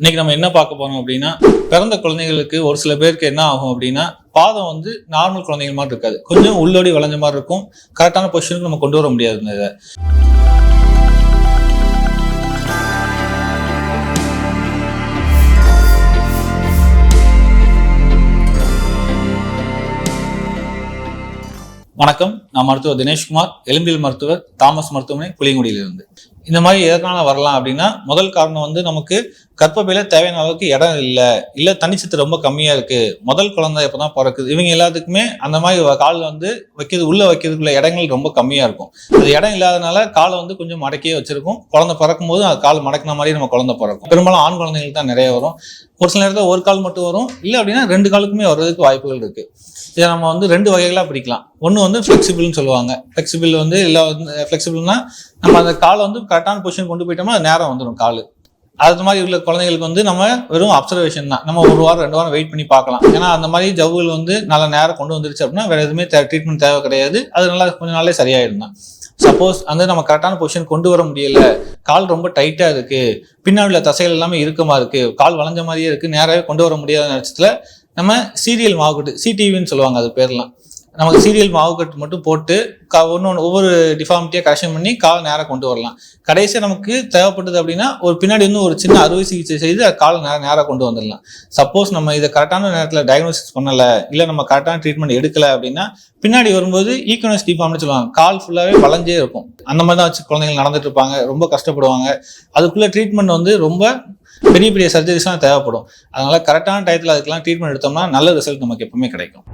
இன்னைக்கு நம்ம என்ன பார்க்க போறோம் அப்படின்னா, பிறந்த குழந்தைகளுக்கு ஒரு சில பேருக்கு என்ன ஆகும் அப்படின்னா, பாதம் வந்து நார்மல் குழந்தைகள் மாதிரி இருக்காது. கொஞ்சம் உள்ளோடி வளைஞ்ச மாதிரி இருக்கும். கரெக்டான பொசிஷனுக்கு நம்ம கொண்டு வர முடியாது இதை. வணக்கம், நான் மருத்துவர் தினேஷ்குமார், எலும்பியல் மருத்துவர், தாமஸ் மருத்துவமனை, புளியங்குடியிலிருந்து. இந்த மாதிரி எதனால வரலாம் அப்படின்னா, முதல் காரணம் வந்து நமக்கு கர்ப்பப்பையில தேவையான அளவுக்கு இடம் இல்லை தனிச்சத்து ரொம்ப கம்மியா இருக்கு, முதல் குழந்தை எப்பதான் பிறக்குது, இவங்க எல்லாத்துக்குமே அந்த மாதிரி கால் வந்து வைக்கிறதுக்குள்ள இடங்கள் ரொம்ப கம்மியா இருக்கும். அது இடம் இல்லாதனால காலை வந்து கொஞ்சம் மடக்கியே வச்சிருக்கும். குழந்தை பிறக்கும் போது அது கால் மடக்கின மாதிரி நம்ம குழந்தை பிறக்கும். பெரும்பாலும் ஆண் குழந்தைங்களுக்கு தான் நிறைய வரும். ஒரு சில நேரத்தில் ஒரு கால் மட்டும் வரும், இல்லை அப்படின்னா 2 காலுக்குமே வர்றதுக்கு வாய்ப்புகள் இருக்கு. இதை நம்ம வந்து 2 வகைகளாக பிரிக்கலாம். ஒன்று வந்து ஃப்ளெக்சிபிள்னு சொல்லுவாங்க. ஃப்ளெக்சிபிள் வந்து இல்லை, ஃப்ளெக்சிபிள்னா நம்ம அந்த காலை வந்து கரெக்டான பொசிஷன் கொண்டு போயிட்டோம்னா நேரம் வந்துடும் கால். அது மாதிரி உள்ள குழந்தைகளுக்கு வந்து நம்ம வெறும் அப்சர்வேஷன் தான். நம்ம 1 வாரம் 2 வாரம் வெயிட் பண்ணி பார்க்கலாம். ஏன்னா அந்த மாதிரி ஜவ்வுகள் வந்து நல்ல நேரம் கொண்டு வந்துருச்சு அப்படின்னா வேற எதுவுமே ட்ரீட்மெண்ட் தேவை கிடையாது. அது நல்லா கொஞ்ச நாளே சரியாயிடும் தான். சப்போஸ் வந்து நம்ம கரெக்டான பொசிஷன் கொண்டு வர முடியல, கால் ரொம்ப டைட்டா இருக்கு, பின்னாடி உள்ள தசைகள் எல்லாமே இறுக்கமா இருக்கு, கால் வளைஞ்ச மாதிரியே இருக்கு, நேராகவே கொண்டு வர முடியாத நேரத்துல நம்ம சீரியல் மாவுக்கட்டு, சிடிவின்னு சொல்லுவாங்க அது பேர்லாம், நமக்கு சீரியல் மாவுக்கட்டு மட்டும் போட்டு ஒவ்வொரு டிஃபார்மிட்டியாக கரெக்ஷன் பண்ணி கால் நேராக கொண்டு வரலாம். கடைசியாக நமக்கு தேவைப்பட்டது அப்படின்னா பின்னாடி வந்து ஒரு சின்ன அறுவை சிகிச்சை செய்து கால் நேராக கொண்டு வந்துடலாம். சப்போஸ் நம்ம இதை கரெக்டான நேரத்தில் டயக்னோசிஸ் பண்ணலை, இல்லை நம்ம கரெக்டான ட்ரீட்மெண்ட் எடுக்கலை அப்படின்னா பின்னாடி வரும்போது ஈக்வனஸ் டிஃபார்ம்னு சொல்லுவாங்க, கால் ஃபுல்லாகவே வளைஞ்சே இருக்கும். அந்த மாதிரி தான் வச்சு குழந்தைகள் நடந்துட்டு இருப்பாங்க, ரொம்ப கஷ்டப்படுவாங்க. அதுக்குள்ள ட்ரீட்மெண்ட் வந்து ரொம்ப பெரிய பெரிய சர்ஜரிஸ்லாம் தேவைப்படும். அதனால கரெக்டான டயத்தில் அதுக்கெல்லாம் ட்ரீட்மெண்ட் எடுத்தோம்னா நல்ல ரிசல்ட் நமக்கு எப்பவுமே கிடைக்கும்.